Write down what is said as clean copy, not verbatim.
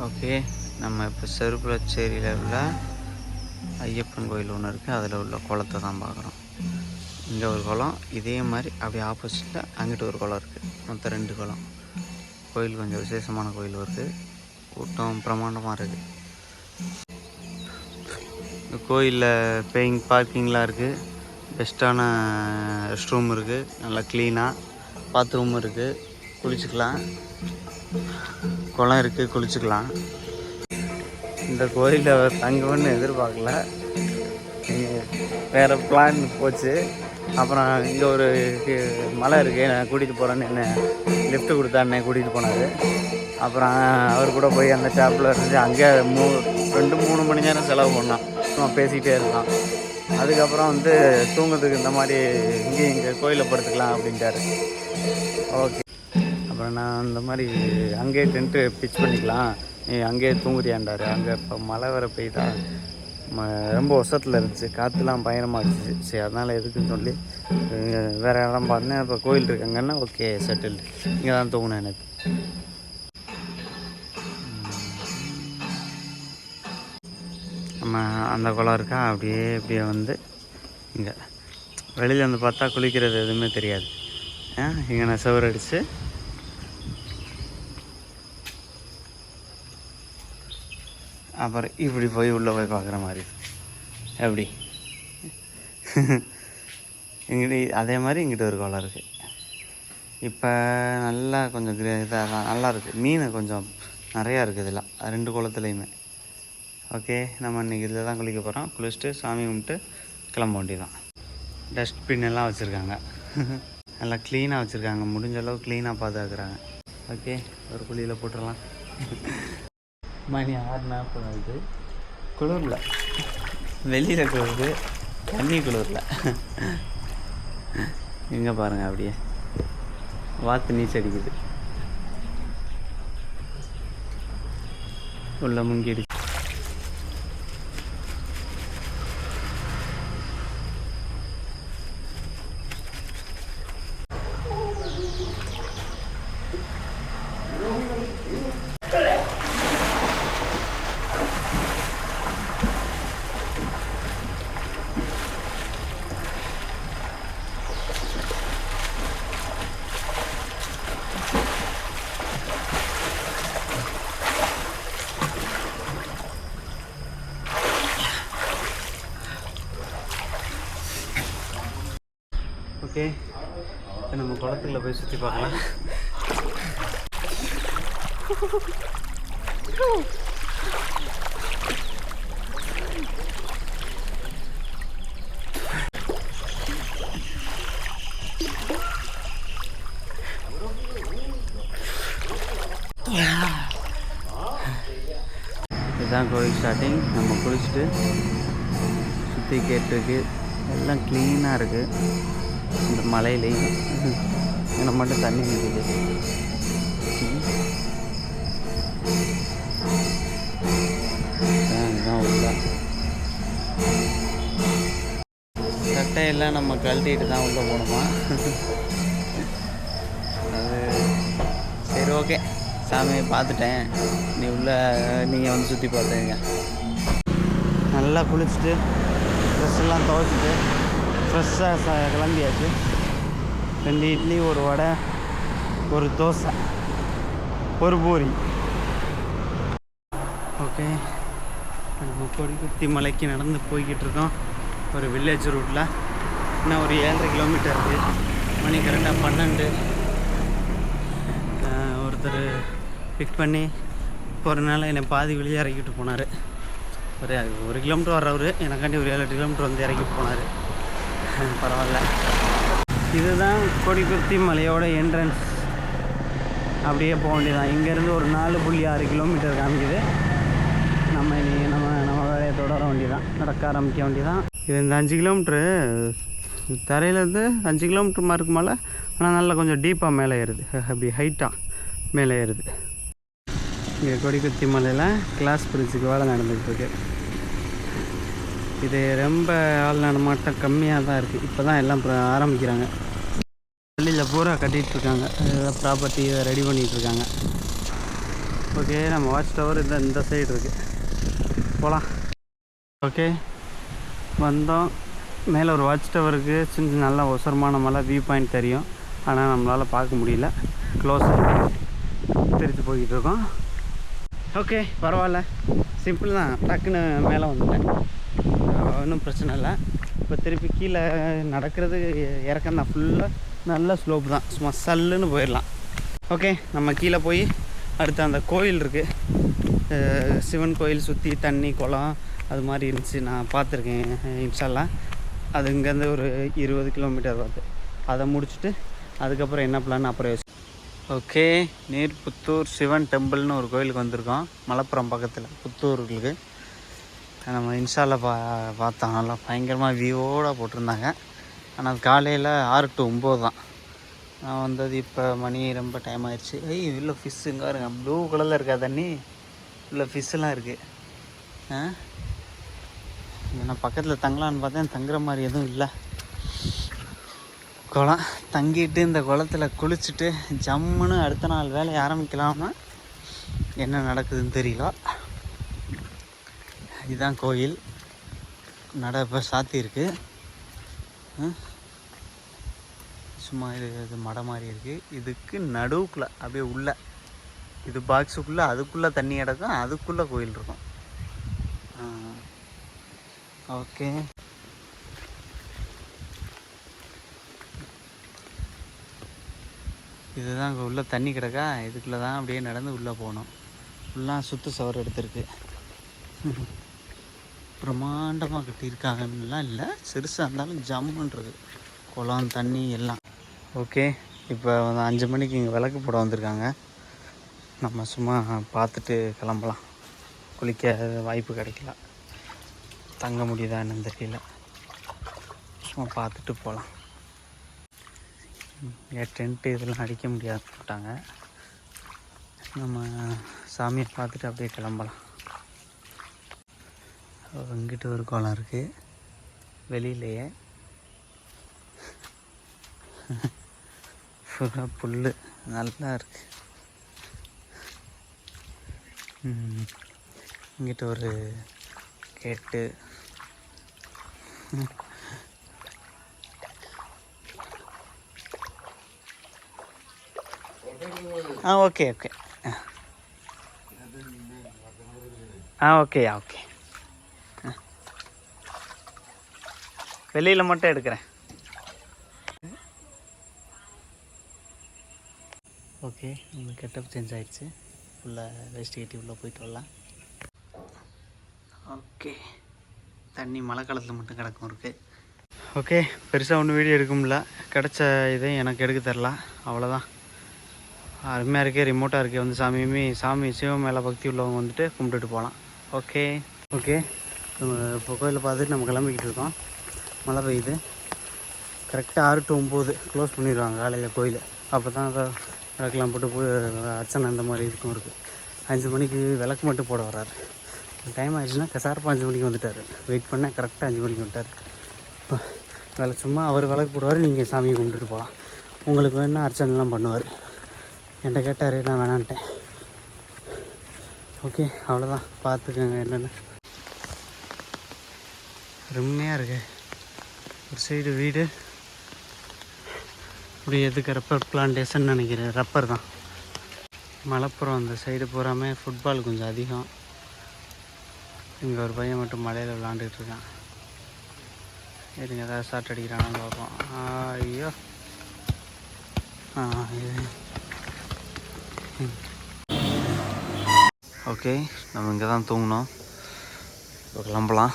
Okay, நம்ம இப்போ செருப்புலச்சேரியில் உள்ள ஐயப்பன் கோயில் ஒன்று இருக்குது. அதில் உள்ள குளத்தை தான் பார்க்குறோம். இங்கே ஒரு குளம், இதே மாதிரி அப்படியே ஆப்போசிட்டில் அங்கிட்டு ஒரு குளம் இருக்குது. மொத்தம் 2 குளம். கோயில் கொஞ்சம் விசேஷமான கோயில் வருது. கூட்டம் பிரமாண்டமாக இருக்குது. இந்த கோயிலில் பார்க்கிங்லாம் இருக்குது. பெஸ்ட்டான ரெஸ்ட் ரூம் இருக்குது. நல்லா க்ளீனாக பாத்ரூம் இருக்குது. குளிச்சுக்கலாம். குளம் இருக்குது, குளிச்சுக்கலாம். இந்த கோயிலில் தங்கணும்னு எதிர்பார்க்கல. வேறு பிளான் போச்சு. அப்புறம் இங்கே ஒரு மலை இருக்குது, நான் கூட்டிகிட்டு போகிறேன்னு என்ன லிஃப்ட்டு கொடுத்தா என்னை கூட்டிகிட்டு போனார். அப்புறம் அவர் கூட போய் அந்த ஷாப்பில் இருந்து அங்கே 2-3 மணி நேரம் செலவு பண்ணோம். நம்ம பேசிக்கிட்டே இருந்தோம். அதுக்கப்புறம் தூங்குறதுக்கு இந்த மாதிரி இங்கே கோயிலில் படுத்துக்கலாம் அப்படின்ட்டார். ஓகே, அப்புறம் நான் இந்த மாதிரி அங்கேயே டென்ட்டு பிச் பண்ணிக்கலாம், நீ அங்கேயே தூங்குறியாண்டார். அங்கே இப்போ மழை வர பெய்தா, ரொம்ப வருஷத்தில் இருந்துச்சு, காற்றுலாம் பயங்கரமாக இருந்துச்சு. சரி, அதனால் எதுக்குன்னு சொல்லி வேறு இடம் பார்த்தேன். இப்போ கோயில் இருக்காங்கன்னா ஓகே செட்டில்டு, இங்கே தான் தூங்கினேன். எனக்கு நம்ம அந்த குளம் இருக்கா, அப்படியே இங்கே வெளியில் பார்த்தா குளிக்கிறது எதுவுமே தெரியாது. இங்கே நான் சுவர் அடித்து அப்புறம் இப்படி போய் உள்ளே போய் பார்க்குற மாதிரி எப்படி இங்கிட்ட அதே மாதிரி இங்கிட்ட ஒரு குளம் இருக்குது. இப்போ நல்லா கொஞ்சம் இதாக நல்லா இருக்குது. மீன் கொஞ்சம் நிறையா இருக்குது இதில் 2 குளத்துலையுமே. ஓகே, நம்ம இன்றைக்கி இதில் தான் குளிக்க போகிறோம். குளிச்சுட்டு சாமி கும்பிட்டு கிளம்ப வேண்டியதான். டஸ்ட்பின் எல்லாம் வச்சுருக்காங்க, நல்லா க்ளீனாக வச்சுருக்காங்க. முடிஞ்ச அளவு க்ளீனாக பார்த்துக்குறாங்க. ஓகே, ஒரு குழியில் போட்டுடலாம். மணி 6:40 ஆகுது. குளிரில் வெளியில் குளிருது, தண்ணி குளிரில். இங்கே பாருங்கள், அப்படியே வாத்து நீச்சல் அடிக்குது. உள்ள முங்கிடுச்சு. ஓகே, இப்போ நம்ம குளத்துக்குள்ள போய் சுற்றி பார்க்கலாம். இதுதான் கோயில் ஸ்டார்டிங். நம்ம குளிச்சுட்டு சுற்றி கேட்டுருக்கு, எல்லாம் க்ளீனாக இருக்குது. இந்த மலையிலையும் இங்கே மட்டும் தண்ணி நிற்குது. இதுதான் உள்ள சட்டையெல்லாம் நம்ம கழட்டிட்டு தான் உள்ளே போகணுமா? அது சரி, ஓகே, சாமியை பார்த்துட்டேன். நீங்கள் சுற்றி பார்த்துங்க. நல்லா குளிச்சுட்டு ட்ரெஸ்ஸெல்லாம் துவைச்சிட்டு ஃப்ரெஷ்ஷாக கிளம்பியாச்சு. 2 இட்லி, 1 வடை, 1 தோசை, 1 பூரி. ஓகே, நம்ம கொடிக்குத்தி மலைக்கு நடந்து போய்கிட்டு இருக்கோம். ஒரு வில்லேஜ் ரூட்டில். இன்னும் ஒரு 7.5 கிலோமீட்டர் இருக்குது. மணி கரெக்டாக 12. ஒருத்தர் பிக் பண்ணி போகிறனால என்னை பாதி வெளியே இறக்கிட்டு போனார். ஒரு 1 கிலோமீட்டர் வர்றவர் எனக்காண்டி ஒரு 7-8 கிலோமீட்டர் இறக்கிட்டு போனார். பரவாயில்ல. இதுதான் கொடிக்குத்தி மலையோட என்ட்ரன்ஸ். அப்படியே போக வேண்டியதான். இங்கேருந்து ஒரு 4.6 கிலோமீட்டர் காமிக்குது. நம்ம வேலையை தொடர வேண்டியதான், நடக்க ஆரம்பிக்க வேண்டியதான். இது இந்த 5 கிலோமீட்ரு தரையிலேருந்து 5 கிலோமீட்டர் மார்க்கு மேலே, ஆனால் நல்லா கொஞ்சம் டீப்பாக மேலே ஏறுது. அப்படி ஹைட்டாக மேலே ஏறுது. இங்கே கொடிக்குத்தி மலையில் கிளாஸ் பிரிட்ஜுக்கு வேலை நடந்துகிட்டு இருக்கு. இது ரொம்ப ஆள் நடமாட்டம் கம்மியாக தான் இருக்குது. இப்போ தான் எல்லாம் ஆரம்பிக்கிறாங்க. பள்ளியில் பூரா கட்டிகிட்ருக்காங்க. ப்ராப்பர்ட்டி இதை ரெடி பண்ணிகிட்ருக்காங்க. ஓகே, நம்ம வாட்ச் டவர் இந்த சைடு இருக்குது, போகலாம். ஓகே, வந்தோம். மேலே ஒரு வாட்ச் டவருக்கு சின்ன நல்ல ஒசரமான மலை வியூ பாயிண்ட் தெரியும். ஆனால் நம்மளால் பார்க்க முடியல, க்ளோஸ் திருச்சி போய்கிட்டு இருக்கோம். ஓகே, பரவாயில்ல, சிம்பிள் தான். டக்குன்னு மேலே வந்துட்டேன், ஒன்றும் பிரச்சனை இல்லை. இப்போ திருப்பி கீழே நடக்கிறது இறக்கம் தான், ஃபுல்லாக நல்ல ஸ்லோப் தான், சும்மா சல்லுன்னு போயிடலாம். ஓகே, நம்ம கீழே போய் அடுத்து அந்த கோயில் இருக்குது, சிவன் கோயில், சுற்றி தண்ணி குளம் அது மாதிரி இருந்துச்சு, நான் பார்த்துருக்கேன் இன்ஷால்லாம். அது இங்கேருந்து ஒரு 20 கிலோமீட்டர் வருது. அதை முடிச்சுட்டு அதுக்கப்புறம் என்ன பிளான் அப்புறம் யோசி. ஓகே, நீர்புத்தூர் சிவன் டெம்பிள்னு ஒரு கோயிலுக்கு வந்திருக்கோம், மலப்புரம் பக்கத்தில் புத்தூருக்கு. நம்ம இன்ஸ்டாவில் பார்த்தோம், நல்லா பயங்கரமாக வியூவோடு போட்டிருந்தாங்க. ஆனால் அது காலையில் 6 to 9 தான். நான் வந்தது இப்போ மணி ரொம்ப டைம் ஆயிடுச்சு. இல்லை ஃபிஷ்ஷுங்க இருங்க, ப்ளூ கலரில் இருக்கா தண்ணி, இல்லை ஃபிஷ்ஷெலாம் இருக்குது. நான் பக்கத்தில் தங்கலான்னு பார்த்தேன், தங்குற மாதிரி எதுவும் இல்லை. குளம் தங்கிட்டு இந்த குளத்தில் குளிச்சுட்டு ஜம்முன்னு அடுத்த நாள் வேலையை ஆரம்பிக்கலாமா, என்ன நடக்குதுன்னு தெரியல. இதுதான் கோயில், நட இப்போ சாத்தியிருக்கு. சும்மா இது மடை மாதிரி இருக்குது. இதுக்கு நடுவுக்குள்ளே அப்படியே உள்ள இது பாக்ஸுக்குள்ளே அதுக்குள்ளே தண்ணி கிடக்கும், அதுக்குள்ளே கோயில் இருக்கும். ஓகே, இதுதான் அங்கே உள்ளே தண்ணி கிடக்கா, இதுக்குள்ளே தான் அப்படியே நடந்து உள்ளே போகணும். ஃபுல்லாக சுற்று சவர் எடுத்துருக்கு, பிரம்மாண்டமாக கட்டியிருக்காங்கலாம் இல்லை, சிறுசாக இருந்தாலும் ஜம்முன்றது குளம் தண்ணி எல்லாம். ஓகே, இப்போ 5 மணிக்கு இங்கே விளக்கு போட வந்திருக்காங்க. நம்ம சும்மா பார்த்துட்டு கிளம்பலாம். குளிக்க வாய்ப்பு கிடைக்கல, தங்க முடியுதா என்னன்னு தெரியல, சும்மா பார்த்துட்டு போகலாம். டென்ட்டு இதெல்லாம் அடிக்க முடியாது போட்டாங்க. நம்ம சாமியை பார்த்துட்டு அப்படியே கிளம்பலாம். இங்கிட்டு ஒரு குளம் இருக்குது வெளியிலேயே, ஃபுல்லாக புல் நல்லா இருக்குது. இங்கிட்ட ஒரு கேட்டு, ஓகே ஓகே ஓகே ஓகே, வெளியில் மட்டும் எடுக்கிறேன். ஓகே, நம்ம கெட்டப் சேஞ்ச் ஆகிடுச்சு, ஃபுல்லாக வேஸ்ட் கட்டி உள்ளே போயிட்டு வரலாம். ஓகே, தண்ணி மழை காலத்தில் மட்டும் கிடக்கும் இருக்குது. ஓகே, பெருசாக ஒன்றும் வீடியோ எடுக்க முடியல, கிடச்ச இதையும் எனக்கு எடுக்க தரல, அவ்வளோதான். அருமையாக இருக்குது, ரிமோட்டாக இருக்குது. வந்து சாமி சிவம் மேலே பக்தி உள்ளவங்க வந்துட்டு கும்பிட்டுட்டு போகலாம். ஓகே ஓகே, நம்ம இப்போ கோயிலில் பார்த்துட்டு நம்ம கிளம்பிக்கிட்டு இருக்கோம். மழை பெய்யுது, கரெக்டாக 6 to 9 க்ளோஸ் பண்ணிடுவாங்க காலையில் கோயில். அப்போ தான் அதை விளக்கெலாம் போட்டு போய் அர்ச்சனை அந்த மாதிரி இருக்கும் இருக்குது. 5 மணிக்கு விளக்கு மட்டும் போட வர்றாரு. டைம் ஆகிடுச்சுன்னா கசாரப்பா 5 மணிக்கு வந்துட்டார். வெயிட் பண்ணால் கரெக்டாக 5 மணிக்கு வந்துட்டார். இப்போ வேலை சும்மா அவர் விளக்கு போடுவார், நீங்கள் சாமியை கும்பிட்டுட்டு போகலாம். உங்களுக்கு வேணால் அர்ச்சனைலாம் பண்ணுவார். என்கிட்ட கேட்டார், நான் வேணான்ட்டேன். ஓகே, அவ்வளோதான், பார்த்துக்கோங்க என்னென்னு. ரொம்பயாக இருக்கு. ஒரு சைடு வீடு, இப்படி எதுக்கு ரப்பர் பிளான்டேஷன் நினைக்கிறேன், ரப்பர் தான். மலப்புறம் அந்த சைடு பூராமே ஃபுட்பால் கொஞ்சம் அதிகம். இங்கே ஒரு பையன் மட்டும் மலையில் விளாண்டுக்கிட்டு இருக்கான். இதுங்க ஏதாவது ஷார்ட் அடிக்கிறானு பார்ப்போம். ஐயோ, ஓகே, நம்ம இங்கே தான் தூங்கினோம். இப்போ கிளம்பலாம்.